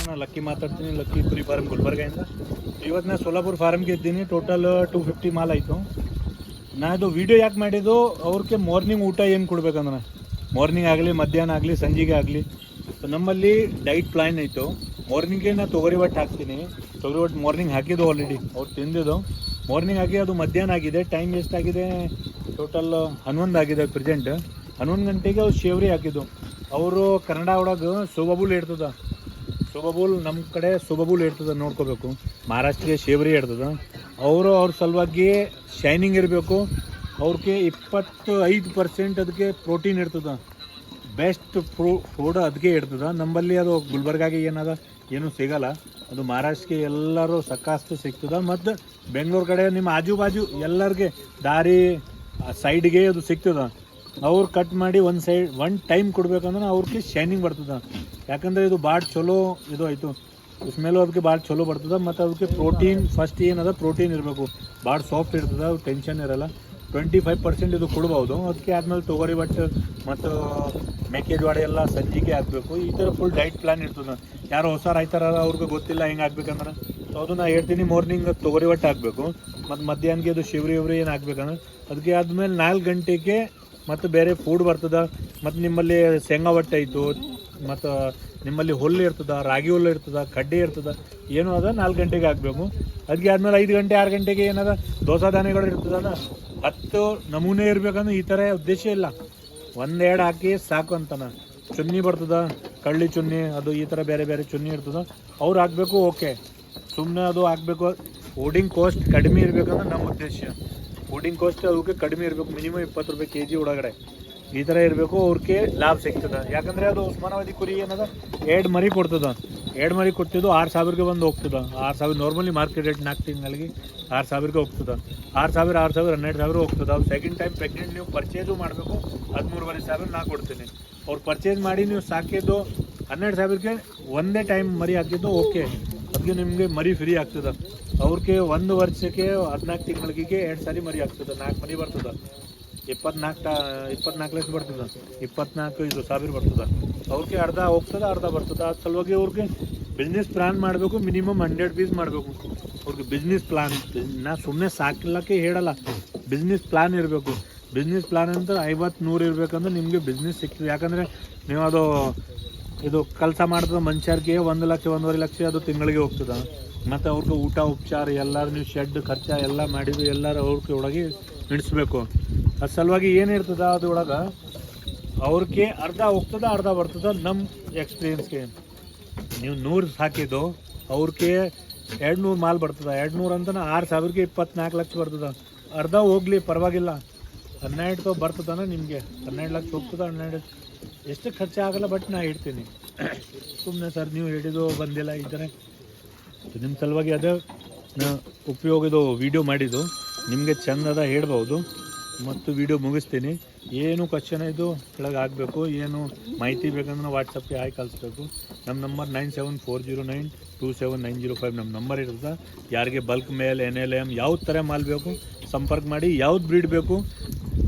ನಾನು ಲಕ್ಕಿ ಮಾತಾಡ್ತೀನಿ. ಲಕ್ಕಿ ಕುರಿ ಫಾರ್ಮ್ ಗುಲ್ಬರ್ಗೆಯಿಂದ. ಇವತ್ತು ನಾನು ಸೋಲಾಪುರ ಫಾರ್ಮ್ಗೆ ಇದ್ದೀನಿ. ಟೋಟಲ್ 250 ಮಾಲ್ ಆಯಿತು. ನಾ ಇದು ವೀಡಿಯೋ ಯಾಕೆ ಮಾಡಿದ್ದು, ಅವ್ರಿಗೆ ಮಾರ್ನಿಂಗ್ ಊಟ ಏನು ಕೊಡ್ಬೇಕಂದ್ರೆ, ಮಾರ್ನಿಂಗ್ ಆಗಲಿ ಮಧ್ಯಾಹ್ನ ಆಗಲಿ ಸಂಜೆಗೆ ಆಗಲಿ ನಮ್ಮಲ್ಲಿ ಡೈಟ್ ಪ್ಲಾನ್ ಆಯಿತು. ಮಾರ್ನಿಂಗ್ಗೆ ನಾನು ತೊಗರಿ ಒಟ್ಟು ಹಾಕ್ತೀನಿ. ತೊಗರಿ ಒಟ್ಟು ಮಾರ್ನಿಂಗ್ ಹಾಕಿದ್ದು ಆಲ್ರೆಡಿ ಅವ್ರು ತಿಂದಿದ್ದು. ಮಾರ್ನಿಂಗ್ ಆಗಿ ಅದು ಮಧ್ಯಾಹ್ನ ಆಗಿದೆ. ಟೈಮ್ ಎಷ್ಟಾಗಿದೆ, ಟೋಟಲ್ 11 ಆಗಿದೆ ಪ್ರೆಸೆಂಟ್. 11 ಗಂಟೆಗೆ ಅವ್ರು ಶೇವ್ರಿ ಹಾಕಿದ್ದು. ಅವರು ಕನ್ನಡ ಒಳಗೆ ಸೋಬಾಬುಲ್ ಇರ್ತದೆ. ಸೋಬಾಬುಲ್ ನಮ್ಮ ಕಡೆ ಸೋಬಾಬುಲ್ ಇರ್ತದೆ, ನೋಡ್ಕೋಬೇಕು. ಮಹಾರಾಷ್ಟ್ರಿಗೆ ಶೇವ್ರಿ ಇರ್ತದೆ. ಅವ್ರ ಸಲುವಾಗಿ ಶೈನಿಂಗ್ ಇರಬೇಕು. ಅವ್ರಿಗೆ 25% ಅದಕ್ಕೆ ಪ್ರೋಟೀನ್ ಇರ್ತದೆ. ಬೆಸ್ಟ್ ಫುಡ್ ಅದಕ್ಕೆ ಇರ್ತದೆ. ನಮ್ಮಲ್ಲಿ ಅದು ಗುಲ್ಬರ್ಗಾಗೆ ಏನದ ಏನೂ ಸಿಗಲ್ಲ. ಅದು ಮಹಾರಾಷ್ಟ್ರಕ್ಕೆ ಎಲ್ಲರೂ ಸಾಕಷ್ಟು ಸಿಗ್ತದೆ. ಮತ್ತು ಬೆಂಗಳೂರು ಕಡೆ ನಿಮ್ಮ ಆಜು ಬಾಜು ಎಲ್ಲರಿಗೆ ದಾರಿ ಸೈಡ್ಗೆ ಅದು ಸಿಗ್ತದೆ. ಅವ್ರು ಕಟ್ ಮಾಡಿ ಒನ್ ಟೈಮ್ ಕೊಡ್ಬೇಕಂದ್ರೆ ಅವ್ರಿಗೆ ಶೈನಿಂಗ್ ಬರ್ತದೆ. ಯಾಕಂದರೆ ಇದು ಭಾಳ ಚಲೋ ಇದು ಆಯಿತು. ಸ್ಮೆಲ್ಲು ಅದಕ್ಕೆ ಭಾಳ ಚಲೋ ಬರ್ತದೆ. ಮತ್ತು ಅದಕ್ಕೆ ಪ್ರೋಟೀನ್ ಫಸ್ಟ್ ಏನದ ಪ್ರೋಟೀನ್ ಇರಬೇಕು. ಭಾಳ ಸಾಫ್ಟ್ ಇರ್ತದೆ, ಅದು ಟೆನ್ಷನ್ ಇರೋಲ್ಲ. 25% ಇದು ಕೊಡ್ಬೋದು. ಅದಕ್ಕೆ ಆದಮೇಲೆ ತೊಗರಿ ಬಟ್ಟು ಮತ್ತು ಮೆಕ್ಕೆಜೋಳ ಎಲ್ಲ ಸಂಜಿಗೆ ಹಾಕಬೇಕು. ಈ ಥರ ಫುಲ್ ಡೈಟ್ ಪ್ಲಾನ್ ಇರ್ತದೆ. ಯಾರು ಹೊಸ ರೈತರ ಅವ್ರಿಗೆ ಗೊತ್ತಿಲ್ಲ ಹೆಂಗೆ ಹಾಕ್ಬೇಕಂದ್ರೆ, ಸೊ ಅದು ನಾನು ಹೇಳ್ತೀನಿ. ಮಾರ್ನಿಂಗ್ ತೊಗರಿ ಒಟ್ಟು ಹಾಕಬೇಕು. ಮತ್ತು ಮಧ್ಯಾಹ್ನಕ್ಕೆ ಅದು ಶಿವ್ರಿ ಏನು ಹಾಕ್ಬೇಕಂದ್ರೆ, ಅದಕ್ಕೆ ಆದಮೇಲೆ 4 ಗಂಟೆಗೆ ಮತ್ತು ಬೇರೆ ಫುಡ್ ಬರ್ತದೆ. ಮತ್ತು ನಿಮ್ಮಲ್ಲಿ ಶೇಂಗಾ ಒಟ್ಟು ಆಯಿತು, ಮತ್ತು ನಿಮ್ಮಲ್ಲಿ ಹುಲ್ಲು ಇರ್ತದೆ, ರಾಗಿ ಹುಲ್ಲು ಇರ್ತದೆ, ಕಡ್ಡಿ ಇರ್ತದೆ, ಏನೂ ಅದ 4 ಗಂಟೆಗೆ ಹಾಕಬೇಕು. ಅದಕ್ಕೆ ಆದಮೇಲೆ 5 ಗಂಟೆ 6 ಗಂಟೆಗೆ ಏನದ ದೋಸೆ ಧಾನ್ಯಗಳು ಇರ್ತದಲ್ಲ, 10 ನಮೂನೆ ಇರಬೇಕಂದ್ರೆ ಈ ಥರ ಉದ್ದೇಶ ಇಲ್ಲ. 1-2 ಹಾಕಿ ಸಾಕು ಅಂತಾನೆ. ಚುನ್ನಿ ಬರ್ತದೆ, ಕಳ್ಳಿ ಚುನ್ನಿ, ಅದು ಈ ಥರ ಬೇರೆ ಬೇರೆ ಚುನ್ನಿ ಇರ್ತದೆ, ಅವ್ರು ಹಾಕಬೇಕು. ಓಕೆ, ಸುಮ್ಮನೆ ಅದು ಹಾಕಬೇಕು. ಫುಡಿಂಗ್ ಕಾಸ್ಟ್ ಕಡಿಮೆ ಇರಬೇಕಂದ್ರೆ ನಮ್ಮ ಉದ್ದೇಶ. ಫುಡಿಂಗ್ ಕಾಸ್ಟ್ ಅದಕ್ಕೆ ಕಡಿಮೆ ಇರಬೇಕು. ಮಿನಿಮಮ್ 20 ರೂಪಾಯಿ kg ಒಳಗಡೆ ಈ ಥರ ಇರಬೇಕು. ಅವ್ರಿಗೆ ಲಾಭ ಸಿಗ್ತದೆ. ಯಾಕಂದರೆ ಅದು ಉಸ್ಮಾನಾಬಾದಿ ಕುರಿ ಏನದ 2 ಮರಿ ಕೊಡ್ತದೆ. 2 ಮರಿ ಕೊಡ್ತಿದ್ದು 6,000ಗೆ ಬಂದು ಹೋಗ್ತದೆ. 6,000 ನಾರ್ಮಲಿ ಮಾರ್ಕೆಟ್ ರೇಟ್ 4 ತಿಂಗಳಿಗೆ 6,000ಗೆ ಹೋಗ್ತದೆ. 6,000 12,000 ಹೋಗ್ತದೆ. ಅವ್ರು ಸೆಕೆಂಡ್ ಟೈಮ್ ಪ್ರೆಗ್ನೆಂಟ್ ನೀವು ಪರ್ಚೇಸು ಮಾಡಬೇಕು. 13,500 ನಾ ಕೊಡ್ತೀನಿ. ಅವ್ರು ಪರ್ಚೇಸ್ ಮಾಡಿ ನೀವು ಸಾಕಿದ್ದು 12,000ಗೆ ಒಂದೇ ಟೈಮ್ ಮರಿ ಹಾಕಿದ್ದು ಓಕೆ, ಅದಕ್ಕೆ ನಿಮಗೆ ಮರಿ ಫ್ರೀ ಆಗ್ತದೆ. ಅವ್ರಿಗೆ 1 ವರ್ಷಕ್ಕೆ 14 ತಿಂಗಳಿಗೆ 2 ಸಾರಿ ಮರಿ ಆಗ್ತದೆ. 4 ಮರಿ ಬರ್ತದೆ. 24 ಲಕ್ಷ ಬರ್ತದೆ. 24,000 ಬರ್ತದೆ. ಅವ್ರಿಗೆ ಅರ್ಧ ಹೋಗ್ತದೆ, ಅರ್ಧ ಬರ್ತದೆ. ಅದ್ರ ಸಲುವಾಗಿ ಅವ್ರಿಗೆ ಬಿಸ್ನೆಸ್ ಪ್ಲಾನ್ ಮಾಡಬೇಕು. ಮಿನಿಮಮ್ 100 ಪೀಸ್ ಮಾಡಬೇಕು. ಅವ್ರಿಗೆ ಬಿಸ್ನೆಸ್ ಪ್ಲಾನ್, ನಾ ಸುಮ್ಮನೆ ಸಾಕಿಲ್ಲಕ್ಕೆ ಹೇಳಲ್ಲ, ಬಿಸ್ನೆಸ್ ಪ್ಲಾನ್ ಇರಬೇಕು. ಬಿಸ್ನೆಸ್ ಪ್ಲಾನ್ ಅಂತ 50-100 ಇರಬೇಕಂದ್ರೆ ನಿಮಗೆ ಬಿಸ್ನೆಸ್ ಸಿಗ್ತದೆ. ಯಾಕಂದರೆ ನೀವು ಅದು ಇದು ಕೆಲಸ ಮಾಡಿದ್ರೆ ಮನುಷ್ಯರಿಗೆ 1 ಲಕ್ಷ 1.5 ಲಕ್ಷ ಅದು ತಿಂಗಳಿಗೆ ಹೋಗ್ತದೆ. ಮತ್ತು ಅವ್ರಿಗೆ ಊಟ ಉಪಚಾರ ಎಲ್ಲರೂ ನೀವು ಶೆಡ್ ಖರ್ಚು ಎಲ್ಲ ಮಾಡಿದ್ದು ಎಲ್ಲರೂ ಅವ್ರಿಗೆ ಒಳಗೆ ನಡೆಸಬೇಕು. ಅದ್ರ ಸಲುವಾಗಿ ಏನಿರ್ತದೆ ಅದ್ರೊಳಗೆ ಅವ್ರಿಗೆ ಅರ್ಧ ಹೋಗ್ತದೆ, ಅರ್ಧ ಬರ್ತದೆ. ನಮ್ಮ ಎಕ್ಸ್ಪೀರಿಯನ್ಸ್ಗೆ ನೀವು 100 ಸಾಕಿದ್ದು ಅವ್ರಿಗೆ 200 ಮಾಲ್ ಬರ್ತದೆ. 200 ಅಂತಲೇ 6,000ಗೆ 24 ಲಕ್ಷ ಬರ್ತದೆ. ಅರ್ಧ ಹೋಗಲಿ ಪರವಾಗಿಲ್ಲ, 12 ಬರ್ತದನ ನಿಮಗೆ. 12 ಲಕ್ಷ ಹೋಗ್ತದೆ. 12 ಎಷ್ಟು ಖರ್ಚು ಆಗಲ್ಲ. ಬಟ್ ನಾ ಹೇಳ್ತೀನಿ, ಸುಮ್ಮನೆ ಸರ್ ನೀವು ಹೇಳಿದ್ದು ಬಂದಿಲ್ಲ ಈ ಥರ ನಿಮ್ಮ ಸಲುವಾಗಿ ಅದೇ ಉಪಯೋಗದು ವೀಡಿಯೋ ಮಾಡಿದ್ದು. ನಿಮಗೆ ಚೆಂದದ ಹೇಳ್ಬೋದು. ಮತ್ತು ವೀಡಿಯೋ ಮುಗಿಸ್ತೀನಿ. ಏನು ಕ್ವಶನ್ ಇದು ಕೆಳಗೆ ಆಗಬೇಕು, ಏನು ಮಾಹಿತಿ ಬೇಕಂದ್ರೆ ವಾಟ್ಸಪ್ಗೆ ಹಾಕಿ ಕಳಿಸ್ಬೇಕು. ನಮ್ಮ ನಂಬರ್ 9740927905 ನಮ್ಮ ನಂಬರ್ ಇರ್ತದೆ. ಯಾರಿಗೆ ಬಲ್ಕ್ ಮೇಲ್ NLM ಯಾವ್ದು ಥರ ಮಾಲ್ ಬೇಕು ಸಂಪರ್ಕ ಮಾಡಿ. ಯಾವ್ದು ಬ್ರೀಡ್ ಬೇಕು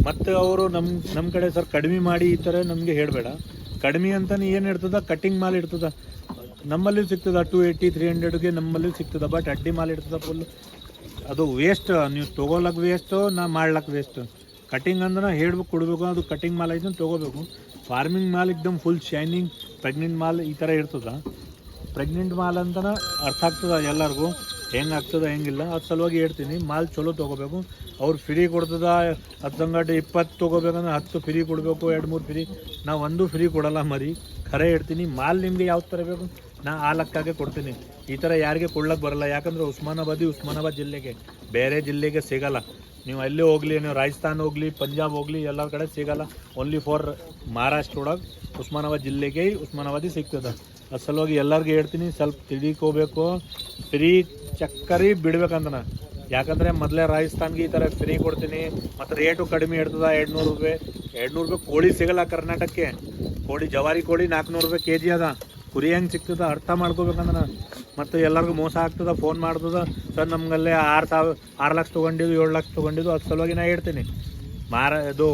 ಮತ್ತು ಅವರು ನಮ್ಮ ಕಡೆ ಸರ್ ಕಡಿಮೆ ಮಾಡಿ ಈ ಥರ ನಮಗೆ ಹೇಳಬೇಡ. ಕಡಿಮೆ ಅಂತಲೇ ಏನು ಇರ್ತದೆ, ಕಟ್ಟಿಂಗ್ ಮಾಲ್ ಇರ್ತದೆ. ನಮ್ಮಲ್ಲಿ ಸಿಗ್ತದೆ 280-300ಗೆ ನಮ್ಮಲ್ಲಿ ಸಿಗ್ತದೆ. ಬಟ್ ಅಡ್ಡಿ ಮಾಲ್ ಇರ್ತದೆ ಫುಲ್. ಅದು ವೇಸ್ಟ್, ನೀವು ತೊಗೊಳಕ್ಕೆ ವೇಸ್ಟು, ನಾ ಮಾಡ್ಲಕ್ಕೆ ವೇಸ್ಟು. ಕಟಿಂಗ್ ಅಂದ್ರೆ ಹೇಳ್ಬೇಕು ಕೊಡಬೇಕು. ಅದು ಕಟಿಂಗ್ ಮಾಲ್ ಐತೆ ತೊಗೋಬೇಕು. ಫಾರ್ಮಿಂಗ್ ಮಾಲ್ ಎಕ್ದಮ್ ಫುಲ್ ಶೈನಿಂಗ್ ಪ್ರೆಗ್ನೆಂಟ್ ಮಾಲ್ ಈ ಥರ ಇರ್ತದೆ. ಪ್ರೆಗ್ನೆಂಟ್ ಮಾಲ್ ಅಂತಲೇ ಅರ್ಥ ಆಗ್ತದೆ ಎಲ್ಲರಿಗೂ ಹೆಂಗೆ ಆಗ್ತದೆ ಹೆಂಗಿಲ್ಲ. ಅದು ಸಲುವಾಗಿ ಹೇಳ್ತೀನಿ, ಮಾಲ್ ಚಲೋ ತೊಗೋಬೇಕು. ಅವ್ರು ಫ್ರೀ ಕೊಡ್ತದೆ. 10 ಸಂಗಟ 20 ತೊಗೋಬೇಕಂದ್ರೆ 10 ಫ್ರೀ ಕೊಡಬೇಕು, 2-3 ಫ್ರೀ. ನಾವು 1 ಫ್ರೀ ಕೊಡಲ್ಲ ಮರಿ. ಖರೆ ಹೇಳ್ತೀನಿ, ಮಾಲ್ ನಿಮಗೆ ಯಾವ ಥರ ಬೇಕು ನಾ ಆ ಲೆಕ್ಕಾಗೆ ಕೊಡ್ತೀನಿ. ಈ ಥರ ಯಾರಿಗೆ ಕೊಡ್ಲಕ್ಕೆ ಬರಲ್ಲ. ಯಾಕಂದರೆ ಉಸ್ಮಾನಾಬಾದ್ ಜಿಲ್ಲೆಗೆ, ಬೇರೆ ಜಿಲ್ಲೆಗೆ ಸಿಗಲ್ಲ. ನೀವು ಅಲ್ಲಿ ಹೋಗಲಿ, ನೀವು ರಾಜಸ್ಥಾನ ಹೋಗಲಿ, ಪಂಜಾಬ್ ಹೋಗಲಿ, ಎಲ್ಲ ಕಡೆ ಸಿಗಲ್ಲ. ಓನ್ಲಿ ಫಾರ್ ಮಹಾರಾಷ್ಟ್ರ ಒಳಗೆ ಉಸ್ಮಾನಾಬಾದ್ ಜಿಲ್ಲೆಗೆ ಉಸ್ಮಾನಾಬಾದಿ ಸಿಗ್ತದೆ. ಅದ್ರ ಸಲುವಾಗಿ ಎಲ್ಲರಿಗೂ ಹೇಳ್ತೀನಿ, ಸ್ವಲ್ಪ ತಿಳ್ಕೋಬೇಕು. ಫ್ರೀ ಚಕ್ಕರಿ ಬಿಡ್ಬೇಕಂತ ನಾ. ಯಾಕಂದರೆ ಮೊದಲೇ ರಾಜಸ್ಥಾನ್ಗೆ ಈ ಥರ ಫ್ರೀ ಕೊಡ್ತೀನಿ. ಮತ್ತು ರೇಟು ಕಡಿಮೆ ಇರ್ತದೆ. 200 ರೂಪಾಯಿ ಕೋಳಿ ಸಿಗಲ್ಲ ಕರ್ನಾಟಕಕ್ಕೆ. ಕೋಳಿ ಜವಾರಿ ಕೋಳಿ 400 ರೂಪಾಯಿ kg ಅದ. ಕುರಿ ಹೆಂಗೆ ಸಿಗ್ತದೆ ಅರ್ಥ ಮಾಡ್ಕೋಬೇಕಂದ್ರೆ. ಮತ್ತು ಎಲ್ಲರಿಗೂ ಮೋಸ ಆಗ್ತದೆ. ಫೋನ್ ಮಾಡ್ತದೆ, ಸರ್ ನಮಗಲ್ಲೇ 6 ಲಕ್ಷ ತೊಗೊಂಡಿದ್ದು, 7 ಲಕ್ಷ ತೊಗೊಂಡಿದ್ದು. ಅದ್ರ ಸಲುವಾಗಿ ನಾ ಹೇಳ್ತೀನಿ, ಇದು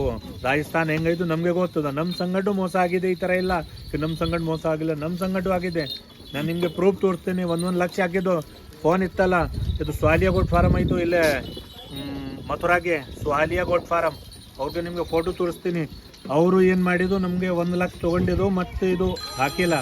ರಾಜಸ್ಥಾನ್ ಹೆಂಗಾಯ್ತು ನಮಗೆ ಗೊತ್ತದ. ನಮ್ಮ ಸಂಗಟು ಮೋಸ ಆಗಿದೆ. ಈ ಥರ ಇಲ್ಲ ನಮ್ಮ ಸಂಗಟ ಮೋಸ ಆಗಿಲ್ಲ, ನಮ್ಮ ಸಂಗಟು ಆಗಿದೆ. ನಾನು ನಿಮಗೆ ಪ್ರೂಫ್ ತೋರಿಸ್ತೀನಿ. 1 ಲಕ್ಷ ಹಾಕಿದ್ದು ಫೋನ್ ಇತ್ತಲ್ಲ, ಇದು ಸ್ವಾಲಿಯಾ ಗೋಟ್ ಫಾರಮ್ ಆಯಿತು ಇಲ್ಲೇ ಮಥುರಾಗೆ, ಸ್ವಾಲಿಯಾ ಗೋಟ್ ಫಾರಮ್. ಅವ್ರಿಗೆ ನಿಮಗೆ ಫೋಟೋ ತೋರಿಸ್ತೀನಿ. ಅವರು ಏನು ಮಾಡಿದ್ದು, ನಮಗೆ 1 ಲಕ್ಷ ತೊಗೊಂಡಿದ್ದು ಮತ್ತು ಇದು ಹಾಕಿಲ್ಲ,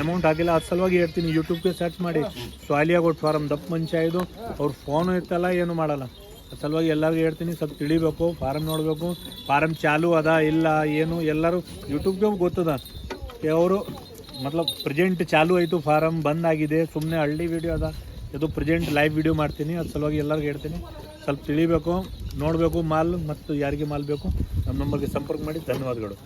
ಅಮೌಂಟ್ ಹಾಕಿಲ್ಲ. ಅದ್ರ ಸಲುವಾಗಿ ಹೇಳ್ತೀನಿ, ಯೂಟ್ಯೂಬ್ಗೆ ಸರ್ಚ್ ಮಾಡಿ ಸ್ವಾಲಿಯಾ ಗೋಟ್ ಫಾರಮ್. ದಪ್ಪ ಮನುಷ್ಯ ಇದು, ಅವ್ರ ಫೋನು ಇತ್ತಲ್ಲ, ಏನು ಮಾಡಲ್ಲ. ಅದ್ರ ಸಲುವಾಗಿ ಎಲ್ಲರಿಗೂ ಹೇಳ್ತೀನಿ, ಸ್ವಲ್ಪ ತಿಳಿಬೇಕು, ಫಾರಮ್ ನೋಡಬೇಕು, ಫಾರಮ್ ಚಾಲು ಅದ ಇಲ್ಲ ಏನು ಎಲ್ಲರೂ ಯೂಟ್ಯೂಬ್ಗೆ ಗೊತ್ತದ. ಅವರು ಮತ್ಲಬ್ ಪ್ರೆಸೆಂಟ್ ಚಾಲು ಆಯಿತು, ಫಾರಮ್ ಬಂದಾಗಿದೆ, ಸುಮ್ಮನೆ ಹಳ್ಳಿ ವಿಡಿಯೋ ಅದ, ಇದು ಪ್ರೆಸೆಂಟ್ ಲೈವ್ ವಿಡಿಯೋ ಮಾಡ್ತೀನಿ. ಅದ್ರ ಸಲುವಾಗಿ ಎಲ್ಲರಿಗೂ ಹೇಳ್ತೀನಿ, ಸ್ವಲ್ಪ ತಿಳಿಬೇಕು, ನೋಡಬೇಕು ಮಾಲ್, ಮತ್ತು ಯಾರಿಗೆ ಮಾಲ್ ಬೇಕು ನಮ್ಮ ನಂಬರ್ಗೆ ಸಂಪರ್ಕ ಮಾಡಿ. ಧನ್ಯವಾದಗಳು.